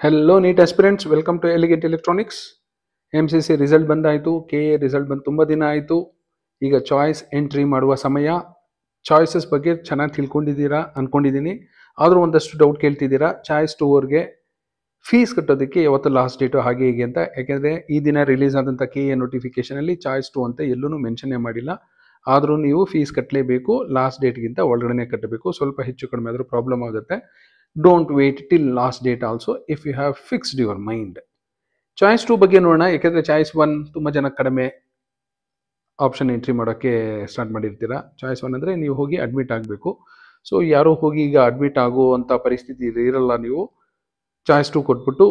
Hello NEET aspirants, welcome to Elegate electronics. MCC result ಬಂದಾಯಿತು, KA result ಬಂದು ತುಂಬ ದಿನ ಆಯಿತು. ಈಗ ಚಾಯ್ಸ್ ಎಂಟ್ರಿ ಮಾಡುವ ಸಮಯ. ಚಾಯ್ಸಸ್ ಬಗ್ಗೆ ಚೆನ್ನಾಗಿ ತಿಳ್ಕೊಂಡಿದ್ದೀರಾ ಅಂದ್ಕೊಂಡಿದ್ದೀನಿ. ಆದರೂ ಒಂದಷ್ಟು ಡೌಟ್ ಕೇಳ್ತಿದ್ದೀರಾ. ಚಾಯ್ಸ್ 2 ಅವ್ರಿಗೆ ಫೀಸ್ ಕಟ್ಟೋದಕ್ಕೆ ಯಾವತ್ತು ಲಾಸ್ಟ್ ಡೇಟು ಹಾಗೆ ಹೀಗೆ ಅಂತ. ಯಾಕೆಂದರೆ ಈ ದಿನ ರಿಲೀಸ್ ಆದಂಥ KA ನೋಟಿಫಿಕೇಷನಲ್ಲಿ ಚಾಯ್ಸ್ 2 ಅಂತ ಎಲ್ಲೂ ಮೆನ್ಷನ್ನೇ ಮಾಡಿಲ್ಲ. ಆದರೂ ನೀವು ಫೀಸ್ ಕಟ್ಟಲೇಬೇಕು, ಲಾಸ್ಟ್ ಡೇಟ್ಗಿಂತ ಒಳಗಡೆ ಕಟ್ಟಬೇಕು. ಸ್ವಲ್ಪ ಹೆಚ್ಚು ಕಡಿಮೆ ಆದರೂ ಪ್ರಾಬ್ಲಮ್ ಆಗುತ್ತೆ. Don't wait till last date also if you have fixed your mind. Choice 2 ಬಗ್ಗೆ ನೋಡೋಣ. ಯಾಕೆಂದರೆ ಚಾಯ್ಸ್ 1 ತುಂಬ ಜನ ಕಡಿಮೆ ಆಪ್ಷನ್ ಎಂಟ್ರಿ ಮಾಡೋಕ್ಕೆ ಸ್ಟಾರ್ಟ್ ಮಾಡಿರ್ತೀರ. ಚಾಯ್ಸ್ 1 ಅಂದರೆ ನೀವು ಹೋಗಿ ಅಡ್ಮಿಟ್ ಆಗಬೇಕು. ಸೊ ಯಾರೋ ಹೋಗಿ ಈಗ ಅಡ್ಮಿಟ್ ಆಗುವಂಥ ಪರಿಸ್ಥಿತಿ ಇರಲ್ಲ. ನೀವು ಚಾಯ್ಸ್ 2 ಕೊಟ್ಬಿಟ್ಟು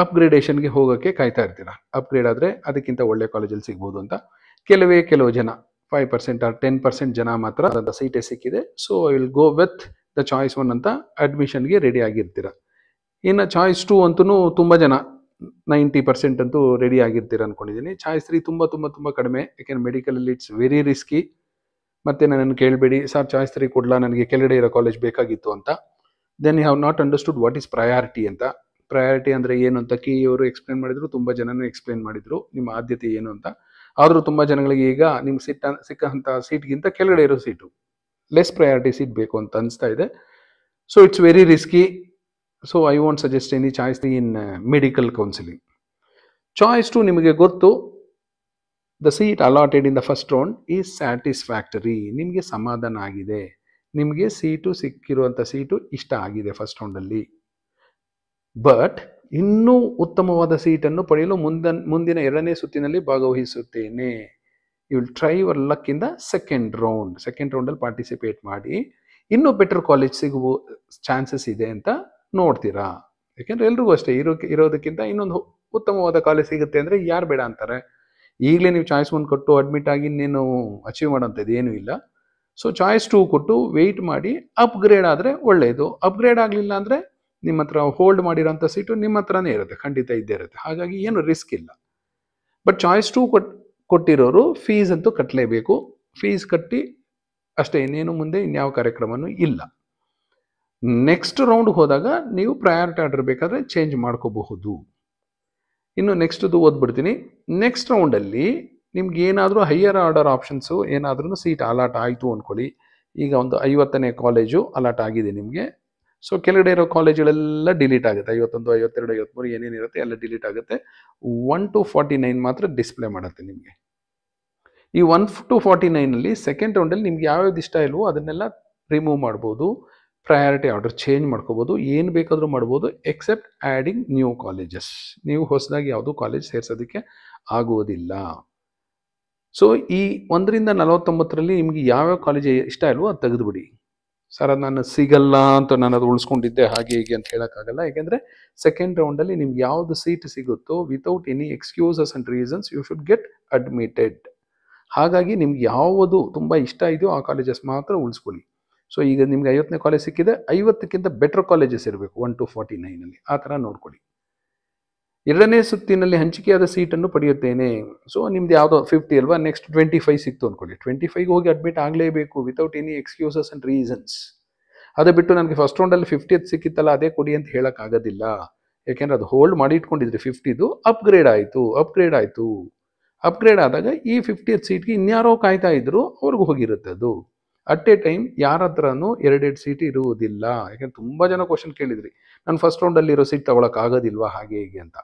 ಅಪ್ಗ್ರೇಡೇಷನ್ಗೆ ಹೋಗೋಕ್ಕೆ ಕಾಯ್ತಾ ಇರ್ತೀರ. ಅಪ್ಗ್ರೇಡ್ ಆದರೆ ಅದಕ್ಕಿಂತ ಒಳ್ಳೆ ಕಾಲೇಜಲ್ಲಿ ಸಿಗ್ಬೋದು ಅಂತ. ಕೆಲವು ಜನ 5% ಆರ್ 10% ಜನ ಮಾತ್ರ ಅಂತ ಸೀಟೇ ಸಿಕ್ಕಿದೆ. So I will go with the choice 1 ಅಂತ ಅಡ್ಮಿಷನ್ಗೆ ರೆಡಿ ಆಗಿರ್ತೀರ. ಇನ್ನು ಚಾಯ್ಸ್ 2 ಅಂತೂ ತುಂಬ ಜನ 90% ಅಂತೂ ರೆಡಿ ಆಗಿರ್ತೀರ ಅಂದ್ಕೊಂಡಿದ್ದೀನಿ. ಚಾಯ್ಸ್ 3 ತುಂಬ ಕಡಿಮೆ. ಯಾಕೆಂದರೆ ಮೆಡಿಕಲಲ್ಲಿ ಇಟ್ಸ್ ವೆರಿ ರಿಸ್ಕಿ. ಮತ್ತೆ ನನ್ನನ್ನು ಕೇಳಬೇಡಿ, ಸರ್ ಚಾಯ್ಸ್ 3 ಕೊಡಲ, ನನಗೆ ಕೆಳಗಡೆ ಇರೋ ಕಾಲೇಜ್ ಬೇಕಾಗಿತ್ತು ಅಂತ. Then you have not understood what is priority ಅಂತ. ಪ್ರಯಾರಿಟಿ ಅಂದರೆ ಏನು ಅಂತ KA ಎಕ್ಸ್ಪ್ಲೇನ್ ಮಾಡಿದ್ರು, ತುಂಬ ಜನನೂ ಎಕ್ಸ್ಪ್ಲೇನ್ ಮಾಡಿದರು ನಿಮ್ಮ ಆದ್ಯತೆ ಏನು ಅಂತ. ಆದರೂ ತುಂಬ ಜನಗಳಿಗೆ ಈಗ ನಿಮ್ಗೆ ಸಿಕ್ಕಂಥ ಸೀಟ್ಗಿಂತ ಕೆಳಗಡೆ ಇರೋ ಸೀಟು, ಲೆಸ್ ಪ್ರಯಾರಿಟಿ ಸೀಟ್ ಬೇಕು ಅಂತ ಅನಿಸ್ತಾ ಇದೆ. So it's very risky. So I want suggest any choice in medical counselling. Choice 2 ನಿಮಗೆ ಗೊತ್ತು, the seat allotted in the first round is satisfactory. ನಿಮಗೆ ಸಮಾಧಾನ ಆಗಿದೆ, ನಿಮಗೆ ಸೀಟು ಸಿಕ್ಕಿರುವಂಥ ಸೀಟು ಇಷ್ಟ ಆಗಿದೆ ಫಸ್ಟ್ ರೌಂಡಲ್ಲಿ. ಬಟ್ ಇನ್ನೂ ಉತ್ತಮವಾದ ಸೀಟನ್ನು ಪಡೆಯಲು ಮುಂದಿನ 2ನೇ ಸುತ್ತಿನಲ್ಲಿ ಭಾಗವಹಿಸುತ್ತೇನೆ. You will try your luck in the second ರೌಂಡಲ್ಲಿ ಪಾರ್ಟಿಸಿಪೇಟ್ ಮಾಡಿ ಇನ್ನೂ ಬೆಟರ್ ಕಾಲೇಜ್ ಸಿಗುವ ಚಾನ್ಸಸ್ ಇದೆ ಅಂತ ನೋಡ್ತೀರಾ. ಯಾಕೆಂದರೆ ಎಲ್ರಿಗೂ ಅಷ್ಟೇ, ಇರೋದಕ್ಕಿಂತ ಇನ್ನೊಂದು ಉತ್ತಮವಾದ ಕಾಲೇಜ್ ಸಿಗುತ್ತೆ ಅಂದರೆ ಯಾರು ಬೇಡ ಅಂತಾರೆ. ಈಗಲೇ ನೀವು ಚಾಯ್ಸ್ 1 ಕೊಟ್ಟು ಅಡ್ಮಿಟ್ ಆಗಿ ಇನ್ನೇನು ಅಚೀವ್ ಮಾಡೋಂಥದ್ದು ಏನೂ ಇಲ್ಲ. ಸೊ ಚಾಯ್ಸ್ 2 ಕೊಟ್ಟು ವೆಯ್ಟ್ ಮಾಡಿ. ಅಪ್ಗ್ರೇಡ್ ಆದರೆ ಒಳ್ಳೆಯದು. ಅಪ್ಗ್ರೇಡ್ ಆಗಲಿಲ್ಲ ಅಂದರೆ ನಿಮ್ಮ ಹತ್ರ ಹೋಲ್ಡ್ ಮಾಡಿರೋಂಥ ಸೀಟು ನಿಮ್ಮ ಹತ್ರನೇ ಇರುತ್ತೆ, ಖಂಡಿತ ಇದ್ದೇ ಇರುತ್ತೆ. ಹಾಗಾಗಿ ಏನು ರಿಸ್ಕ್ ಇಲ್ಲ. ಬಟ್ ಚಾಯ್ಸ್ 2 ಕೊಟ್ಟಿರೋರು ಫೀಸ್ ಅಂತೂ ಕಟ್ಟಲೇಬೇಕು. ಫೀಸ್ ಕಟ್ಟಿ ಅಷ್ಟೇ, ಇನ್ನೇನು ಮುಂದೆ ಇನ್ಯಾವ ಕಾರ್ಯಕ್ರಮನೂ ಇಲ್ಲ. ನೆಕ್ಸ್ಟ್ ರೌಂಡ್ಗೆ ಹೋದಾಗ ನೀವು ಪ್ರಯಾರಿಟಿ ಆರ್ಡರ್ ಬೇಕಾದರೆ ಚೇಂಜ್ ಮಾಡ್ಕೋಬಹುದು. ಇನ್ನು ನೆಕ್ಸ್ಟ್ದು ಓದ್ಬಿಡ್ತೀನಿ. ನೆಕ್ಸ್ಟ್ ರೌಂಡಲ್ಲಿ ನಿಮ್ಗೆ ಏನಾದರೂ ಹೈಯರ್ ಆರ್ಡರ್ ಆಪ್ಷನ್ಸು ಏನಾದ್ರೂ ಸೀಟ್ ಅಲಾಟ್ ಆಯಿತು ಅಂದ್ಕೊಳ್ಳಿ. ಈಗ ಒಂದು 50ನೇ ಕಾಲೇಜು ಅಲಾಟ್ ಆಗಿದೆ ನಿಮಗೆ. ಸೊ ಕೆಳಗಡೆ ಇರೋ ಕಾಲೇಜುಗಳೆಲ್ಲ ಡಿಲೀಟ್ ಆಗುತ್ತೆ. 51, 52, 53 ಏನೇನಿರುತ್ತೆ ಎಲ್ಲ ಡಿಲೀಟ್ ಆಗುತ್ತೆ. 1 to 49 ಮಾತ್ರ ಡಿಸ್ಪ್ಲೇ ಮಾಡುತ್ತೆ ನಿಮಗೆ. ಈ 1 to 49ನಲ್ಲಿ ಸೆಕೆಂಡ್ ರೌಂಡಲ್ಲಿ ನಿಮ್ಗೆ ಯಾವ್ಯಾವ್ದು ಇಷ್ಟ ಇಲ್ವೋ ಅದನ್ನೆಲ್ಲ ರಿಮೂವ್ ಮಾಡ್ಬೋದು. ಪ್ರಯಾರಿಟಿ ಆರ್ಡರ್ ಚೇಂಜ್ ಮಾಡ್ಕೋಬೋದು, ಏನು ಬೇಕಾದರೂ ಮಾಡ್ಬೋದು, ಎಕ್ಸೆಪ್ಟ್ ಆ್ಯಡಿಂಗ್ ನ್ಯೂ ಕಾಲೇಜಸ್. ನೀವು ಹೊಸದಾಗಿ ಯಾವುದೂ ಕಾಲೇಜ್ ಸೇರಿಸೋದಕ್ಕೆ ಆಗುವುದಿಲ್ಲ. ಸೊ ಈ 1ರಿಂದ 49ರಲ್ಲಿ ನಿಮಗೆ ಯಾವ್ಯಾವ ಕಾಲೇಜ್ ಇಷ್ಟ ಇಲ್ವೋ ಅದು ತೆಗೆದುಬಿಡಿ. ಸರ್ ಅದು ನಾನು ಸಿಗಲ್ಲ ಅಂತ ನಾನು ಅದು ಉಳಿಸ್ಕೊಂಡಿದ್ದೆ ಹಾಗೆ ಹೀಗೆ ಅಂತ ಹೇಳೋಕ್ಕಾಗಲ್ಲ. ಯಾಕೆಂದರೆ ಸೆಕೆಂಡ್ ರೌಂಡಲ್ಲಿ ನಿಮ್ಗೆ ಯಾವುದು ಸೀಟ್ ಸಿಗುತ್ತೋ without any excuses and reasons you should get admitted. ಹಾಗಾಗಿ ನಿಮ್ಗೆ ಯಾವುದು ತುಂಬ ಇಷ್ಟ ಇದೆಯೋ ಆ ಕಾಲೇಜಸ್ ಮಾತ್ರ ಉಳಿಸ್ಕೊಳ್ಳಿ. ಸೊ ಈಗ ನಿಮ್ಗೆ 50ನೇ ಕಾಲೇಜ್ ಸಿಕ್ಕಿದೆ, 50ಕ್ಕಿಂತ ಬೆಟರ್ ಕಾಲೇಜಸ್ ಇರಬೇಕು 1 to 49ನಲ್ಲಿ. ಆ ಥರ ನೋಡ್ಕೊಳ್ಳಿ. 2ನೇ ಸುತ್ತಿನಲ್ಲಿ ಹಂಚಿಕೆಯಾದ ಸೀಟನ್ನು ಪಡೆಯುತ್ತೇನೆ. ಸೊ ನಿಮ್ದು ಯಾವುದೋ 50 ಅಲ್ವಾ, ನೆಕ್ಸ್ಟ್ 25 ಸಿಕ್ತು ಅಂದ್ಕೊಳ್ಳಿ. 25ಗೆ ಹೋಗಿ ಅಡ್ಮಿಟ್ ಆಗಲೇಬೇಕು without any excuses and reasons. ಅದೇ ಬಿಟ್ಟು ನನಗೆ ಫಸ್ಟ್ ರೌಂಡಲ್ಲಿ 50th ಸಿಕ್ಕಿತ್ತಲ್ಲ ಅದೇ ಕೊಡಿ ಅಂತ ಹೇಳೋಕ್ಕಾಗೋದಿಲ್ಲ. ಯಾಕೆಂದರೆ ಅದು ಹೋಲ್ಡ್ ಮಾಡಿ ಇಟ್ಕೊಂಡಿದ್ರೆ 50ದು ಅಪ್ಗ್ರೇಡ್ ಆಯಿತು. ಅಪ್ಗ್ರೇಡ್ ಆದಾಗ ಈ 50th ಸೀಟ್ಗೆ ಇನ್ಯಾರೋ ಕಾಯ್ತಾ ಇದ್ರು, ಅವ್ರಿಗೂ ಹೋಗಿರುತ್ತೆ ಅದು. ಅಟ್ ಎ ಟೈಮ್ ಯಾರ ಹತ್ರನೂ 2 ಸೀಟ್ ಇರುವುದಿಲ್ಲ. ಯಾಕೆಂದ್ರೆ ತುಂಬ ಜನ ಕ್ವಶನ್ ಕೇಳಿದ್ರಿ, ನಾನು ಫಸ್ಟ್ ರೌಂಡಲ್ಲಿ ಇರೋ ಸೀಟ್ ತಗೊಳಕ್ಕಾಗೋದಿಲ್ವಾ ಹಾಗೆ ಹೀಗೆ ಅಂತ.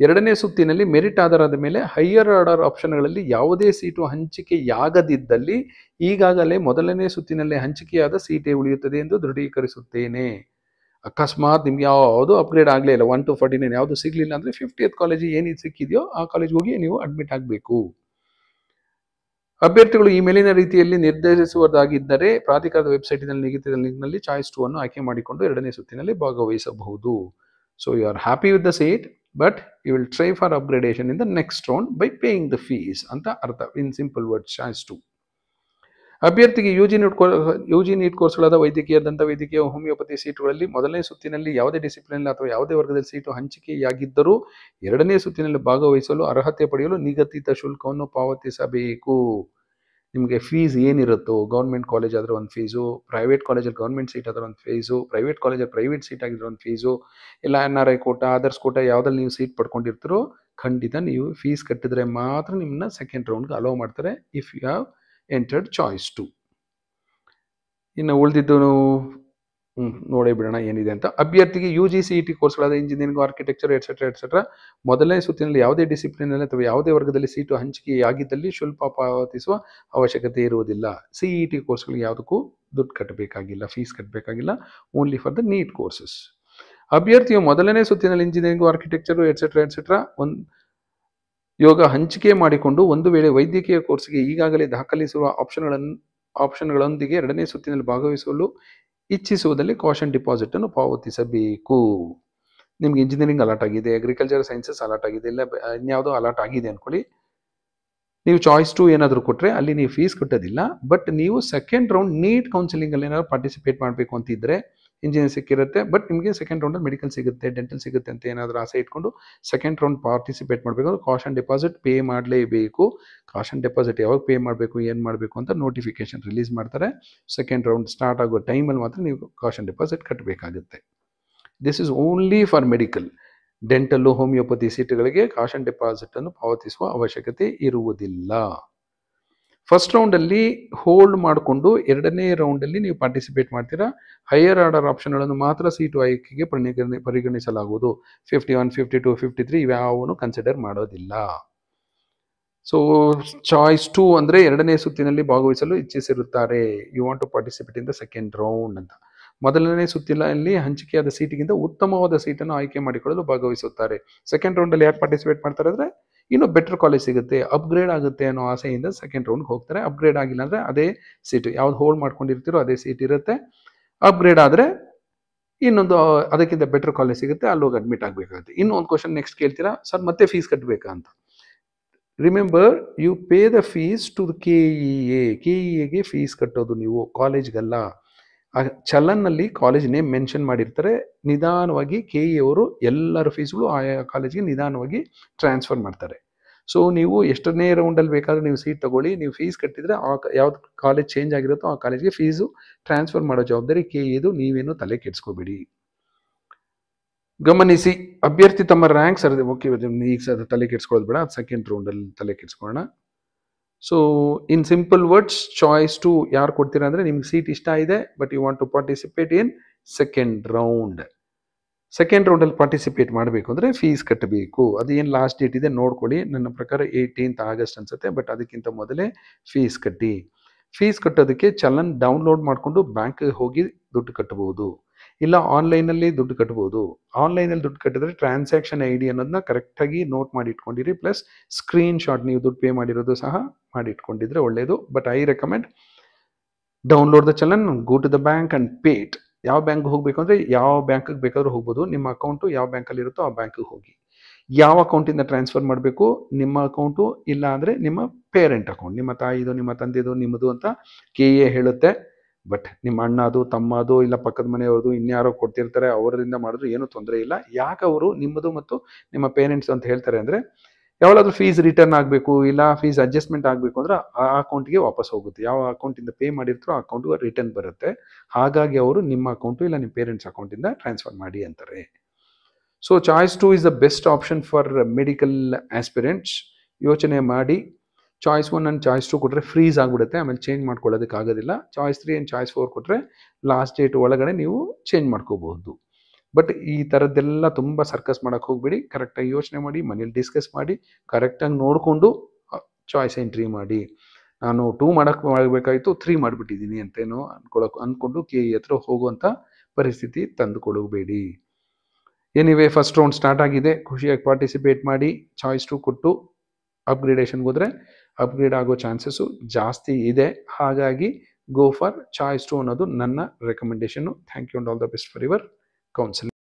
2ನೇ ಸುತ್ತಿನಲ್ಲಿ ಮೆರಿಟ್ ಆಧಾರದ ಮೇಲೆ ಹೈಯರ್ ಆರ್ಡರ್ ಆಪ್ಷನ್ಗಳಲ್ಲಿ ಯಾವುದೇ ಸೀಟು ಹಂಚಿಕೆಯಾಗದಿದ್ದಲ್ಲಿ ಈಗಾಗಲೇ 1ನೇ ಸುತ್ತಿನಲ್ಲೇ ಹಂಚಿಕೆಯಾದ ಸೀಟೇ ಉಳಿಯುತ್ತದೆ ಎಂದು ದೃಢೀಕರಿಸುತ್ತೇನೆ. ಅಕಸ್ಮಾತ್ ನಿಮ್ಗೆ ಯಾವುದು ಅಪ್ಗ್ರೇಡ್ ಆಗಲೇ ಇಲ್ಲ, 1 to 49 ಯಾವುದು ಸಿಗಲಿಲ್ಲ ಅಂದರೆ 50th ಕಾಲೇಜ್ ಏನಿದು ಸಿಕ್ಕಿದೆಯೋ ಆ ಕಾಲೇಜ್ಗೆ ಹೋಗಿ ನೀವು ಅಡ್ಮಿಟ್ ಆಗಬೇಕು. ಅಭ್ಯರ್ಥಿಗಳು ಈ ಮೇಲಿನ ರೀತಿಯಲ್ಲಿ ನಿರ್ಧರಿಸುವುದಾಗಿದ್ದರೆ ಪ್ರಾಧಿಕಾರದ ವೆಬ್ಸೈಟ್ನಲ್ಲಿ ನಿಗದಿತ ಲಿಂಕ್ನಲ್ಲಿ ಚಾಯ್ಸ್ 2 ಅನ್ನು ಆಯ್ಕೆ ಮಾಡಿಕೊಂಡು 2ನೇ ಸುತ್ತಿನಲ್ಲಿ ಭಾಗವಹಿಸಬಹುದು. So you are happy with the seat, but you will try for upgradation in the next round by paying the fees ಅಂತ ಅರ್ಥ. In simple words, choice 2. ಅಭ್ಯರ್ಥಿಗೆ ಯುಜಿ ನೀಟ್ ಕೋರ್ಸ್ಗಳಾದ ವೈದ್ಯಕೀಯ, ದಂತವೈದ್ಯಕೀಯ, ಹೋಮಿಯೋಪತಿ ಸೀಟುಗಳಲ್ಲಿ 1ನೇ ಸುತ್ತಿನಲ್ಲಿ ಯಾವುದೇ ಡಿಸಿಪ್ಲಿನ್ ಅಥವಾ ಯಾವುದೇ ವರ್ಗದಲ್ಲಿ ಸೀಟು ಹಂಚಿಕೆಯಾಗಿದ್ದರೂ 2ನೇ ಸುತ್ತಿನಲ್ಲಿ ಭಾಗವಹಿಸಲು ಅರ್ಹತೆ ಪಡೆಯಲು ನಿಗದಿತ ಶುಲ್ಕವನ್ನು ಪಾವತಿಸಬೇಕು. ನಿಮಗೆ ಫೀಸ್ ಏನಿರುತ್ತೋ, ಗೌರ್ಮೆಂಟ್ ಕಾಲೇಜ್ ಆದರೆ ಒಂದು ಫೀಸು, ಪ್ರೈವೇಟ್ ಕಾಲೇಜಲ್ಲಿ ಗೌರ್ಮೆಂಟ್ ಸೀಟ್ ಆದರೆ ಒಂದು ಫೀಸು, ಪ್ರೈವೇಟ್ ಕಾಲೇಜಲ್ಲಿ ಪ್ರೈವೇಟ್ ಸೀಟ್ ಆಗಿದ್ರೆ ಒಂದು ಫೀಸು, ಇಲ್ಲ NRI ಕೋಟಾ, ಅದರ್ಸ್ ಕೋಟಾ ಯಾವುದಲ್ಲಿ ನೀವು ಸೀಟ್ ಪಡ್ಕೊಂಡಿರ್ತೀರೋ ಖಂಡಿತ ನೀವು ಫೀಸ್ ಕಟ್ಟಿದ್ರೆ ಮಾತ್ರ ನಿಮ್ಮನ್ನ ಸೆಕೆಂಡ್ ರೌಂಡ್ಗೆ ಅಲೋ ಮಾಡ್ತಾರೆ if you have entered choice 2. ಇನ್ನು ಉಳಿದಿದ್ದು ನೋಡೇ ಬಿಡೋಣ ಏನಿದೆ ಅಂತ. ಅಭ್ಯರ್ಥಿಗೆ UGCET ಕೋರ್ಸ್ಗಳಾದ ಇಂಜಿನಿಯರಿಂಗ್, ಆರ್ಕಿಟೆಕ್ಚರ್ ಎಟ್ಸೆಟ್ರಾ ಮೊದಲನೇ ಸುತ್ತಿನಲ್ಲಿ ಯಾವುದೇ ಡಿಸಿಪ್ಲಿನಲ್ಲಿ ಅಥವಾ ಯಾವುದೇ ವರ್ಗದಲ್ಲಿ ಸೀಟು ಹಂಚಿಕೆಯಾಗಿದ್ದಲ್ಲಿ ಶುಲ್ಕ ಪಾವತಿಸುವ ಅವಶ್ಯಕತೆ ಇರುವುದಿಲ್ಲ. CET ಕೋರ್ಸ್ಗಳಿಗೆ ಯಾವುದಕ್ಕೂ ದುಡ್ಡು ಕಟ್ಟಬೇಕಾಗಿಲ್ಲ, ಫೀಸ್ ಕಟ್ಟಬೇಕಾಗಿಲ್ಲ, only for the NEET courses. ಅಭ್ಯರ್ಥಿಯು ಮೊದಲನೇ ಸುತ್ತಿನಲ್ಲಿ ಇಂಜಿನಿಯರಿಂಗ್, ಆರ್ಕಿಟೆಕ್ಚರ್ ಎಟ್ಸೆಟ್ರಾ ಯೋಗ ಹಂಚಿಕೆ ಮಾಡಿಕೊಂಡು ಒಂದು ವೇಳೆ ವೈದ್ಯಕೀಯ ಕೋರ್ಸ್ಗೆ ಈಗಾಗಲೇ ದಾಖಲಿಸಿರುವ ಆಪ್ಷನ್ಗಳೊಂದಿಗೆ ಎರಡನೇ ಸುತ್ತಿನಲ್ಲಿ ಭಾಗವಹಿಸಲು ಇಚ್ಛಿಸುವುದಲ್ಲಿ ಕಾಷನ್ ಡಿಪಾಸಿಟ್ ಅನ್ನು ಪಾವತಿಸಬೇಕು. ನಿಮ್ಗೆ ಇಂಜಿನಿಯರಿಂಗ್ ಅಲಾಟ್ ಆಗಿದೆ, ಅಗ್ರಿಕಲ್ಚರ್ ಸೈನ್ಸಸ್ ಅಲಾಟ್ ಆಗಿದೆ, ಇಲ್ಲ ಇನ್ಯಾವುದೋ ಅಲಾಟ್ ಆಗಿದೆ ಅನ್ಕೊಳ್ಳಿ, ನೀವು ಚಾಯ್ಸ್ 2 ಏನಾದರೂ ಕೊಟ್ಟರೆ ಅಲ್ಲಿ ನೀವು ಫೀಸ್ ಕಟ್ಟೋದಿಲ್ಲ. ಬಟ್ ನೀವು ಸೆಕೆಂಡ್ ರೌಂಡ್ ನೀಟ್ ಕೌನ್ಸಿಲಿಂಗಲ್ಲಿ ಏನಾದ್ರು ಪಾರ್ಟಿಸಿಪೇಟ್ ಮಾಡಬೇಕು ಅಂತಿದ್ರೆ ಇಂಜಿನಿಯರ್ ಸಿಕ್ಕಿರುತ್ತೆ, ಬಟ್ ನಿಮಗೆ ಸೆಕೆಂಡ್ ರೌಂಡಲ್ಲಿ ಮೆಡಿಕಲ್ ಸಿಗುತ್ತೆ, ಡೆಂಟಲ್ ಸಿಗುತ್ತೆ ಅಂತ ಏನಾದರೂ ಆಸೆ ಇಟ್ಕೊಂಡು ಸೆಕೆಂಡ್ ರೌಂಡ್ ಪಾರ್ಟಿಸಿಪೇಟ್ ಮಾಡಬೇಕಾದ್ರೆ ಕಾಷನ್ ಡಿಪಾಸಿಟ್ ಪೇ ಮಾಡಲೇಬೇಕು. ಕಾಷನ್ ಡಿಪಾಸಿಟ್ ಯಾವಾಗ ಪೇ ಮಾಡಬೇಕು, ಏನು ಮಾಡಬೇಕು ಅಂತ ನೋಟಿಫಿಕೇಶನ್ ರಿಲೀಸ್ ಮಾಡ್ತಾರೆ. ಸೆಕೆಂಡ್ ರೌಂಡ್ ಸ್ಟಾರ್ಟ್ ಆಗೋ ಟೈಮಲ್ಲಿ ಮಾತ್ರ ನೀವು ಕಾಷನ್ ಡಿಪಾಸಿಟ್ ಕಟ್ಟಬೇಕಾಗುತ್ತೆ. This is only for medical. Dental, homeopathy ಸೀಟುಗಳಿಗೆ ಕಾಷನ್ ಡಿಪಾಸಿಟ್ ಅನ್ನು ಪಾವತಿಸುವ ಅವಶ್ಯಕತೆ ಇರುವುದಿಲ್ಲ. ಫಸ್ಟ್ ರೌಂಡಲ್ಲಿ ಹೋಲ್ಡ್ ಮಾಡಿಕೊಂಡು ಎರಡನೇ ರೌಂಡಲ್ಲಿ ನೀವು ಪಾರ್ಟಿಸಿಪೇಟ್ ಮಾಡ್ತೀರಾ. ಹೈಯರ್ ಆರ್ಡರ್ ಆಪ್ಷನ್ಗಳನ್ನು ಮಾತ್ರ ಸೀಟು ಆಯ್ಕೆಗೆ ಪರಿಗಣಿಸಲಾಗುವುದು. 51, 52, 53 ಇವ್ಯಾವನ್ನು ಕನ್ಸಿಡರ್ ಮಾಡೋದಿಲ್ಲ. ಸೊ ಚಾಯ್ಸ್ 2 ಅಂದರೆ ಎರಡನೇ ಸುತ್ತಿನಲ್ಲಿ ಭಾಗವಹಿಸಲು ಇಚ್ಛಿಸಿರುತ್ತಾರೆ. You want to participate in the second round ಅಂತ. ಮೊದಲನೇ ಸುತ್ತಿನಲ್ಲಿ ಹಂಚಿಕೆಯಾದ ಸೀಟಿಗಿಂತ ಉತ್ತಮವಾದ ಸೀಟನ್ನು ಆಯ್ಕೆ ಮಾಡಿಕೊಳ್ಳಲು ಭಾಗವಹಿಸುತ್ತಾರೆ. ಸೆಕೆಂಡ್ ರೌಂಡಲ್ಲಿ ಯಾಕೆ ಪಾರ್ಟಿಸಿಪೇಟ್ ಮಾಡ್ತಾರೆ ಅಂದರೆ ಇನ್ನೂ ಬೆಟರ್ ಕಾಲೇಜ್ ಸಿಗುತ್ತೆ, ಅಪ್ಗ್ರೇಡ್ ಆಗುತ್ತೆ ಅನ್ನೋ ಆಸೆಯಿಂದ ಸೆಕೆಂಡ್ ರೌಂಡ್ಗೆ ಹೋಗ್ತಾರೆ. ಅಪ್ಗ್ರೇಡ್ ಆಗಿಲ್ಲ ಅಂದರೆ ಅದೇ ಸೀಟು ಯಾವ್ದು ಹೋಲ್ಡ್ ಮಾಡ್ಕೊಂಡಿರ್ತೀರೋ ಅದೇ ಸೀಟ್ ಇರುತ್ತೆ. ಅಪ್ಗ್ರೇಡ್ ಆದರೆ ಇನ್ನೊಂದು ಅದಕ್ಕಿಂತ ಬೆಟರ್ ಕಾಲೇಜ್ ಸಿಗುತ್ತೆ, ಅಲ್ಲೋಗಿ ಅಡ್ಮಿಟ್ ಆಗಬೇಕಾಗುತ್ತೆ. ಇನ್ನೂ ಒಂದು ಕ್ವಶನ್ ನೆಕ್ಸ್ಟ್ ಕೇಳ್ತೀರಾ, ಸರ್ ಮತ್ತೆ ಫೀಸ್ ಕಟ್ಟಬೇಕಾ ಅಂತ. Remember, you pay the fees to the KEAಗೆ ಫೀಸ್ ಕಟ್ಟೋದು ನೀವು, ಕಾಲೇಜ್ಗಲ್ಲ. ಆ ಚಲನ್ನಲ್ಲಿ ಕಾಲೇಜ್ ನೇಮ್ ಮೆನ್ಷನ್ ಮಾಡಿರ್ತಾರೆ. ನಿಧಾನವಾಗಿ KE ಅವರು ಎಲ್ಲರ ಫೀಸ್ಗಳು ಆಯಾ ಕಾಲೇಜ್ಗೆ ನಿಧಾನವಾಗಿ ಟ್ರಾನ್ಸ್ಫರ್ ಮಾಡ್ತಾರೆ. ಸೊ ನೀವು ಎಷ್ಟನೇ ರೌಂಡಲ್ಲಿ ಬೇಕಾದರೂ ನೀವು ಸೀಟ್ ತಗೊಳ್ಳಿ, ನೀವು ಫೀಸ್ ಕಟ್ಟಿದರೆ ಯಾವ್ದು ಕಾಲೇಜ್ ಚೇಂಜ್ ಆಗಿರುತ್ತೋ ಆ ಕಾಲೇಜ್ಗೆ ಫೀಸು ಟ್ರಾನ್ಸ್ಫರ್ ಮಾಡೋ ಜವಾಬ್ದಾರಿ KEದು. ನೀವೇನು ತಲೆ ಕೆಡಿಸ್ಕೋಬೇಡಿ. ಗಮನಿಸಿ, ಅಭ್ಯರ್ಥಿ ತಮ್ಮ ರ್ಯಾಂಕ್ ಈಗ ತಲೆ ಕೆಡಿಸ್ಕೊಳ್ಳೋದು ಬೇಡ, ಅದು ಸೆಕೆಂಡ್ ರೌಂಡಲ್ಲಿ ತಲೆ ಕೆಡಿಸ್ಕೊಳ್ಳೋಣ. So in simple words, choice 2 ಯಾರು ಕೊಡ್ತೀರಾ ಅಂದರೆ ನಿಮ್ಗೆ ಸೀಟ್ ಇಷ್ಟ ಇದೆ, but you want to participate in second round. ಸೆಕೆಂಡ್ ರೌಂಡಲ್ಲಿ ಪಾರ್ಟಿಸಿಪೇಟ್ ಮಾಡಬೇಕು ಅಂದರೆ ಫೀಸ್ ಕಟ್ಟಬೇಕು. ಅದು ಏನು ಲಾಸ್ಟ್ ಡೇಟ್ ಇದೆ ನೋಡ್ಕೊಳ್ಳಿ. ನನ್ನ ಪ್ರಕಾರ 18th August ಅನ್ಸುತ್ತೆ, ಬಟ್ ಅದಕ್ಕಿಂತ ಮೊದಲೇ ಫೀಸ್ ಕಟ್ಟಿ. ಫೀಸ್ ಕಟ್ಟೋದಕ್ಕೆ ಚಲನ್ ಡೌನ್ಲೋಡ್ ಮಾಡಿಕೊಂಡು ಬ್ಯಾಂಕ್ಗೆ ಹೋಗಿ ದುಡ್ಡು ಕಟ್ಟಬಹುದು, ಇಲ್ಲ ಆನ್ಲೈನಲ್ಲಿ ದುಡ್ಡು ಕಟ್ಬೋದು. ಆನ್ಲೈನಲ್ಲಿ ದುಡ್ಡು ಕಟ್ಟಿದ್ರೆ ಟ್ರಾನ್ಸಾಕ್ಷನ್ ID ಅನ್ನೋದನ್ನ ಕರೆಕ್ಟಾಗಿ ನೋಟ್ ಮಾಡಿ ಇಟ್ಕೊಂಡಿರಿ, ಪ್ಲಸ್ ಸ್ಕ್ರೀನ್ ಶಾಟ್ ನೀವು ದುಡ್ಡು ಪೇ ಮಾಡಿರೋದು ಸಹ ಮಾಡಿ ಇಟ್ಕೊಂಡಿದ್ರೆ ಒಳ್ಳೆಯದು. But I recommend download the challan, go to the bank and pay it. ಯಾವ ಬ್ಯಾಂಕ್ಗೆ ಹೋಗಬೇಕು ಅಂದರೆ ಯಾವ ಬ್ಯಾಂಕಿಗೆ ಬೇಕಾದ್ರೂ ಹೋಗ್ಬೋದು. ನಿಮ್ಮ ಅಕೌಂಟು ಯಾವ ಬ್ಯಾಂಕಲ್ಲಿ ಇರುತ್ತೋ ಆ ಬ್ಯಾಂಕಿಗೆ ಹೋಗಿ. ಯಾವ ಅಕೌಂಟಿಂದ ಟ್ರಾನ್ಸ್ಫರ್ ಮಾಡಬೇಕು, ನಿಮ್ಮ ಅಕೌಂಟು ಇಲ್ಲ ಅಂದರೆ ನಿಮ್ಮ ಪೇರೆಂಟ್ ಅಕೌಂಟ್, ನಿಮ್ಮ ತಾಯಿದು, ನಿಮ್ಮ ತಂದೆದು, ನಿಮ್ಮದು ಅಂತ KE ಹೇಳುತ್ತೆ. ಬಟ್ ನಿಮ್ಮ ಅಣ್ಣದು, ತಮ್ಮದು, ಇಲ್ಲ ಪಕ್ಕದ ಮನೆಯವ್ರದ್ದು ಇನ್ಯಾರೋ ಕೊಡ್ತಿರ್ತಾರೆ, ಅವರಿಂದ ಮಾಡಿದ್ರು ಏನೂ ತೊಂದರೆ ಇಲ್ಲ. ಯಾಕೆ ಅವರು ನಿಮ್ಮದು ಮತ್ತು ನಿಮ್ಮ ಪೇರೆಂಟ್ಸ್ ಅಂತ ಹೇಳ್ತಾರೆ ಅಂದರೆ, ಯಾವಾಗಾದ್ರೂ ಫೀಸ್ ರಿಟರ್ನ್ ಆಗಬೇಕು, ಇಲ್ಲ ಫೀಸ್ ಅಡ್ಜಸ್ಟ್ಮೆಂಟ್ ಆಗಬೇಕು ಅಂದರೆ ಆ ಅಕೌಂಟ್ಗೆ ವಾಪಸ್ ಹೋಗುತ್ತೆ. ಯಾವ ಅಕೌಂಟಿಂದ ಪೇ ಮಾಡಿರ್ತಾರೋ ಆ ಅಕೌಂಟ್ಗೆ ರಿಟರ್ನ್ ಬರುತ್ತೆ. ಹಾಗಾಗಿ ಅವರು ನಿಮ್ಮ ಅಕೌಂಟು ಇಲ್ಲ ನಿಮ್ಮ ಪೇರೆಂಟ್ಸ್ ಅಕೌಂಟಿಂದ ಟ್ರಾನ್ಸ್ಫರ್ ಮಾಡಿ ಅಂತಾರೆ. So choice 2 is the best option for medical aspirants. ಯೋಚನೆ ಮಾಡಿ. ಚಾಯ್ಸ್ 1 ಆ್ಯಂಡ್ ಚಾಯ್ಸ್ 2 ಕೊಟ್ಟರೆ ಫ್ರೀಸ್ ಆಗಿಬಿಡುತ್ತೆ, ಆಮೇಲೆ ಚೇಂಜ್ ಮಾಡ್ಕೊಳ್ಳೋದಕ್ಕಾಗೋದಿಲ್ಲ. ಚಾಯ್ಸ್ 3 ಆ್ಯಂಡ್ ಚಾಯ್ಸ್ 4 ಕೊಟ್ಟರೆ ಲಾಸ್ಟ್ ಡೇಟ್ ಒಳಗಡೆ ನೀವು ಚೇಂಜ್ ಮಾಡ್ಕೋಬಹುದು. ಬಟ್ ಈ ಥರದ್ದೆಲ್ಲ ತುಂಬ ಸರ್ಕಸ್ ಮಾಡೋಕ್ಕೆ ಹೋಗ್ಬೇಡಿ. ಕರೆಕ್ಟಾಗಿ ಯೋಚನೆ ಮಾಡಿ, ಮನೇಲಿ ಡಿಸ್ಕಸ್ ಮಾಡಿ, ಕರೆಕ್ಟಾಗಿ ನೋಡಿಕೊಂಡು ಚಾಯ್ಸ್ ಎಂಟ್ರಿ ಮಾಡಿ. ನಾನು 2 ಮಾಡಬೇಕಾಯಿತು 3 ಮಾಡಿಬಿಟ್ಟಿದ್ದೀನಿ ಅಂತೇನೋ ಅಂದ್ಕೊಂಡು KE ಹತ್ರ ಹೋಗುವಂಥ ಪರಿಸ್ಥಿತಿ ತಂದುಕೊಡಬೇಡಿ. ಎನಿವೇ ಫಸ್ಟ್ ರೌಂಡ್ ಸ್ಟಾರ್ಟ್ ಆಗಿದೆ, ಖುಷಿಯಾಗಿ ಪಾರ್ಟಿಸಿಪೇಟ್ ಮಾಡಿ. ಚಾಯ್ಸ್ 2 ಕೊಟ್ಟು ಅಪ್ಗ್ರೇಡೇಷನ್ಗೆ ಹೋದರೆ ಅಪ್ಗ್ರೇಡ್ ಆಗೋ ಚಾನ್ಸಸ್ಸು ಜಾಸ್ತಿ ಇದೆ. ಹಾಗಾಗಿ ಗೋ ಫಾರ್ ಚಾಯ್ಸ್ 2 ಅನ್ನೋದು ನನ್ನ recommendation. Thank you and all the best for your counselling.